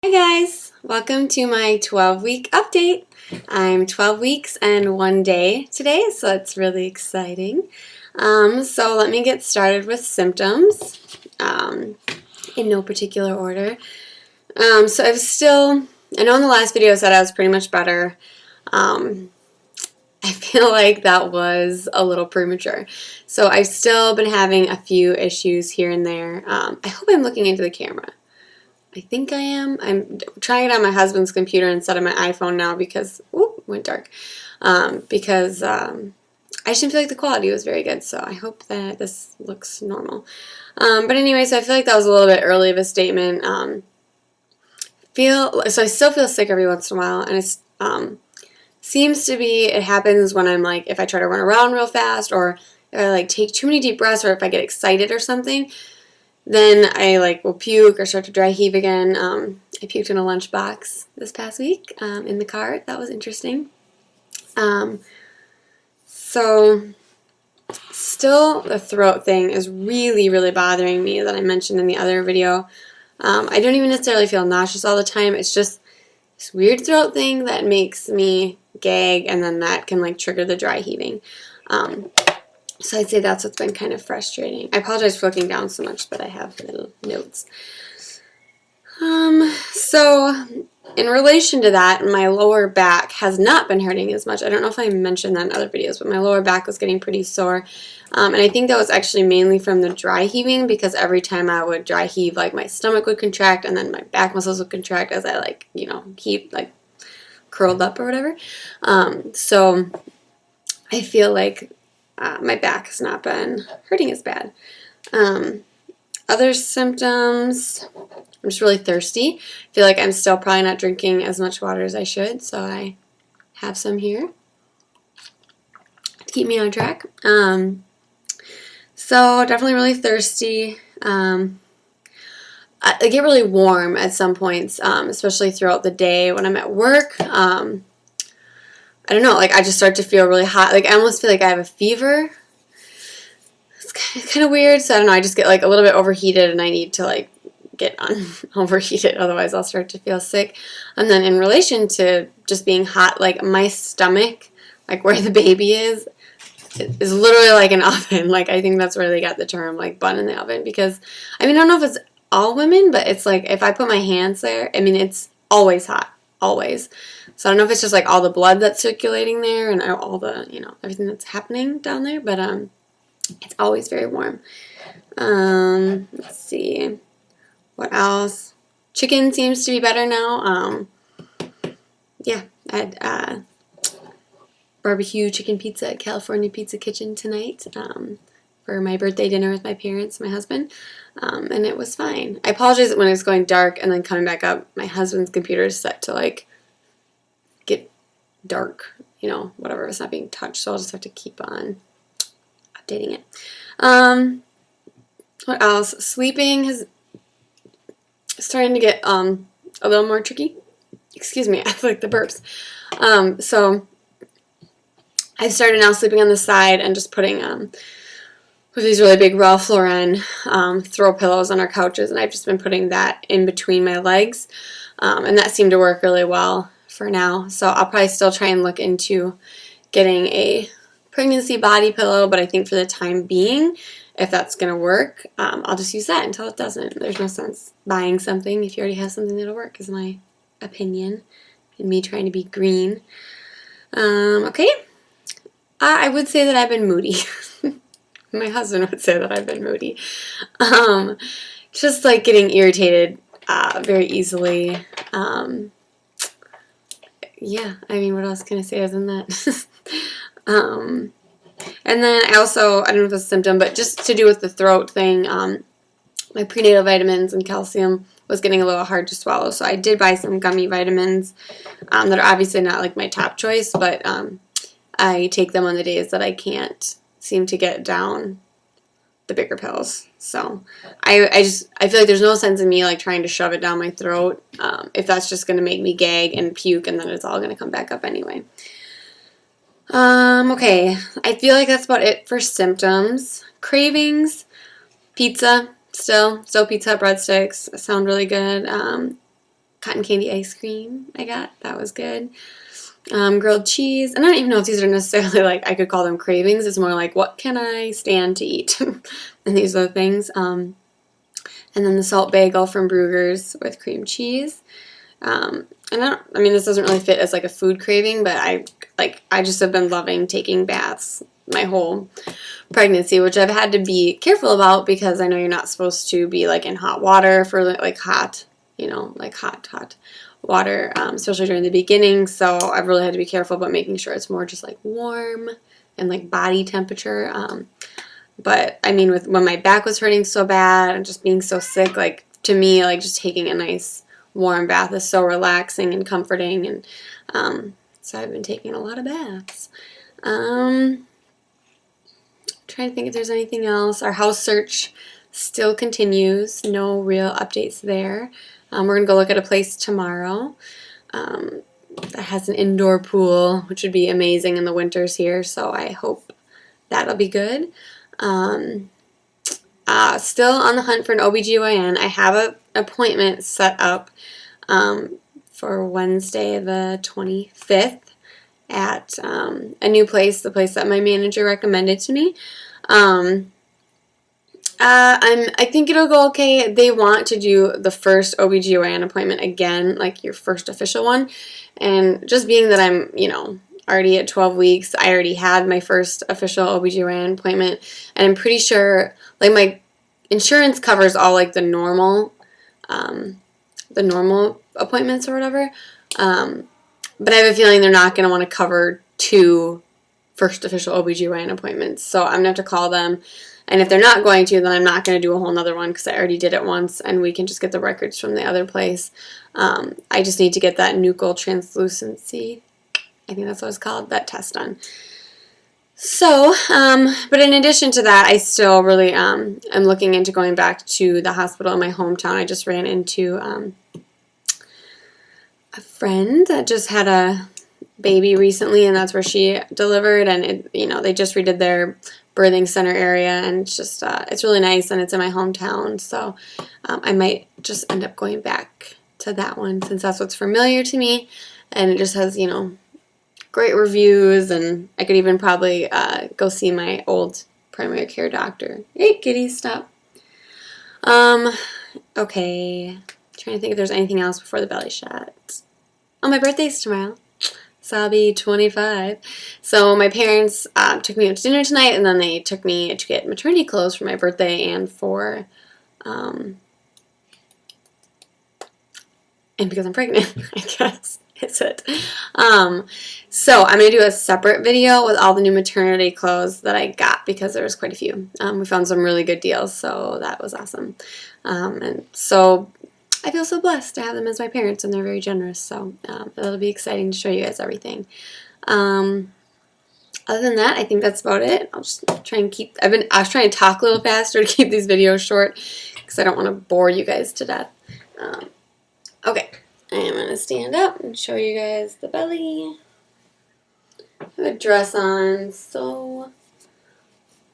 Hi guys, welcome to my 12-week update. I'm 12 weeks and 1 day today, so that's really exciting. So let me get started with symptoms in no particular order. I know in the last video I said I was pretty much better. I feel like that was a little premature. So I've still been having a few issues here and there. I hope I'm looking into the camera. I think I am. I'm trying it on my husband's computer instead of my iPhone now because, whoop, went dark. I just didn't feel like the quality was very good, so I hope that this looks normal. But anyway, so I feel like that was a little bit early of a statement. So I still feel sick every once in a while, and it happens when I'm like, if I try to run around real fast, or if I like take too many deep breaths, or if I get excited or something. Then I will puke or start to dry heave again. I puked in a lunchbox this past week in the car. That was interesting. So still the throat thing is really, really bothering me that I mentioned in the other video. I don't even necessarily feel nauseous all the time. It's just this weird throat thing that makes me gag, and then that can trigger the dry heaving. So I'd say that's what's been kind of frustrating. I apologize for looking down so much, but I have little notes. So in relation to that, my lower back has not been hurting as much. I don't know if I mentioned that in other videos, but my lower back was getting pretty sore. And I think that was actually mainly from the dry heaving, because every time I would dry heave, my stomach would contract, and then my back muscles would contract as I heaved, curled up or whatever. So I feel like my back has not been hurting as bad. Other symptoms, I'm just really thirsty. I feel like I'm still probably not drinking as much water as I should, so I have some here to keep me on track. So definitely really thirsty. I get really warm at some points, especially throughout the day when I'm at work. I don't know, I just start to feel really hot. I almost feel like I have a fever. It's kind of weird. So I don't know, I just get a little bit overheated, and I need to get overheated, otherwise I'll start to feel sick. And then in relation to just being hot, my stomach, where the baby is literally like an oven. I think that's where they got the term bun in the oven, because I don't know if it's all women, but it's if I put my hands there, it's always hot. Always. So I don't know if it's just all the blood that's circulating there and all the, everything that's happening down there, but it's always very warm. Let's see. What else? Chicken seems to be better now. Yeah, I had barbecue chicken pizza at California Pizza Kitchen tonight for my birthday dinner with my parents, my husband. And it was fine. I apologize when it's going dark and then coming back up. My husband's computer is set to get dark, whatever. It's not being touched, so I'll just have to keep on updating it. What else? Sleeping is starting to get a little more tricky. Excuse me, I feel like the burps. So I've started now sleeping on the side and just putting with these really big Ralph Lauren throw pillows on our couches, and I've just been putting that in between my legs, and that seemed to work really well for now. So I'll probably still try and look into getting a pregnancy body pillow, but I think for the time being, if that's going to work, I'll just use that until it doesn't. There's no sense buying something if you already have something that'll work, is my opinion, and me trying to be green. Okay. I would say that I've been moody. My husband would say that I've been moody. Just getting irritated very easily. Yeah, what else can I say other than that? And then I don't know if it's a symptom, but just to do with the throat thing, my prenatal vitamins and calcium was getting a little hard to swallow. So I did buy some gummy vitamins that are obviously not my top choice, but I take them on the days that I can't seem to get down the bigger pills. So I feel like there's no sense in me trying to shove it down my throat if that's just going to make me gag and puke, and then it's all going to come back up anyway. Okay, I feel like that's about it for symptoms. Cravings, pizza, still pizza, breadsticks sound really good. cotton candy ice cream I got. That was good. Grilled cheese. And I don't even know if these are necessarily like, I could call them cravings. It's more like, what can I stand to eat? And these are the things. And then the salt bagel from Bruegger's with cream cheese. And I mean, this doesn't really fit as like a food craving, but I just have been loving taking baths my whole pregnancy, which I've had to be careful about because I know you're not supposed to be like in hot water for like hot, you know, like hot water, especially during the beginning. So I've really had to be careful about making sure it's more just like warm and like body temperature. But I mean, when my back was hurting so bad and just being so sick, like to me, like just taking a nice warm bath is so relaxing and comforting. And so I've been taking a lot of baths. Trying to think if there's anything else. Our house search still continues. No real updates there. We're going to go look at a place tomorrow that has an indoor pool, which would be amazing in the winters here, so I hope that'll be good. Still on the hunt for an OBGYN. I have an appointment set up for Wednesday the 25th at a new place, the place that my manager recommended to me. I think it'll go okay. They want to do the first OBGYN appointment again, like your first official one. And just being that I'm, you know, already at 12 weeks, I already had my first official OBGYN appointment. And I'm pretty sure, like, my insurance covers all, like, the normal appointments or whatever. But I have a feeling they're not going to want to cover 2 first official OBGYN appointments. So I'm going to have to call them. And if they're not going to, then I'm not going to do a whole nother one because I already did it once and we can just get the records from the other place. I just need to get that nuchal translucency, I think that's what it's called, that test done. So, but in addition to that, I still really am looking into going back to the hospital in my hometown. I just ran into a friend that just had a baby recently, and that's where she delivered, and they just redid their birthing center area, and it's just it's really nice, and it's in my hometown, so I might just end up going back to that one since that's what's familiar to me, and it just has, great reviews, and I could even probably go see my old primary care doctor. Hey, kitty, stop. Okay, trying to think if there's anything else before the belly shot. Oh, my birthday's tomorrow. So I'll be 25. So my parents took me out to dinner tonight, and then they took me to get maternity clothes for my birthday and for, and because I'm pregnant, I guess is it. So I'm going to do a separate video with all the new maternity clothes that I got because there was quite a few. We found some really good deals, so that was awesome. And so I feel so blessed to have them as my parents, and they're very generous, so it'll be exciting to show you guys everything. Other than that, I think that's about it. I'll just try and I was trying to talk a little faster to keep these videos short because I don't want to bore you guys to death. Okay, I am going to stand up and show you guys the belly. I have a dress on, so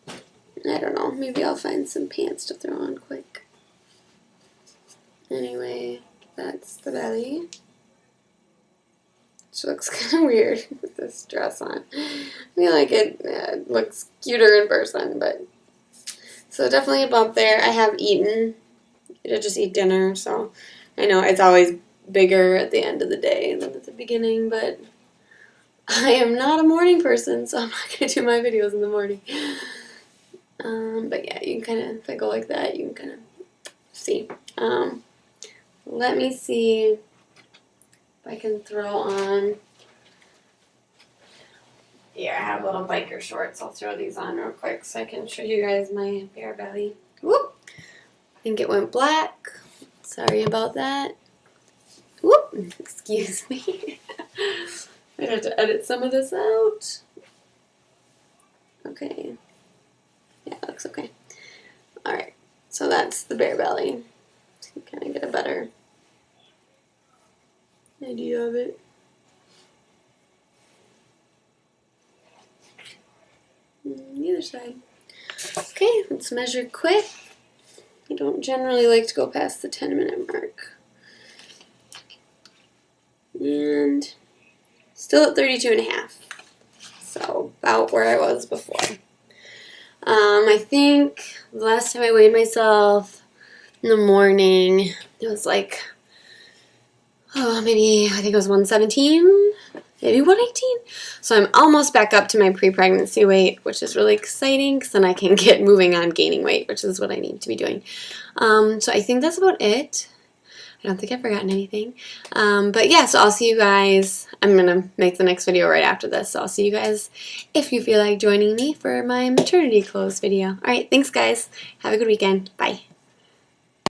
I don't know, maybe I'll find some pants to throw on quick. Anyway, that's the belly. She looks kind of weird with this dress on. I feel like it looks cuter in person, but... So definitely a bump there. I have eaten. I did just eat dinner, so I know it's always bigger at the end of the day than at the beginning, but I am not a morning person, so I'm not going to do my videos in the morning. But yeah, you can kind of, if I go like that, you can kind of see. Let me see if I can throw on. Here, I have little biker shorts. I'll throw these on real quick so I can show you guys my bare belly. Whoop! I think it went black. Sorry about that. Whoop! Excuse me. I'd have to edit some of this out. Okay. Yeah, it looks okay. Alright, so that's the bare belly. Kind of get a better idea of it. The other side. Okay, let's measure quick. I don't generally like to go past the 10-minute mark. And still at 32.5. So about where I was before. I think the last time I weighed myself in the morning, it was like, maybe I think it was 117, maybe 118. So I'm almost back up to my pre-pregnancy weight, which is really exciting because then I can get moving on gaining weight, which is what I need to be doing. So I think that's about it. I don't think I've forgotten anything. But yeah, so I'll see you guys. I'm going to make the next video right after this. So I'll see you guys if you feel like joining me for my maternity clothes video. Alright, thanks guys. Have a good weekend. Bye.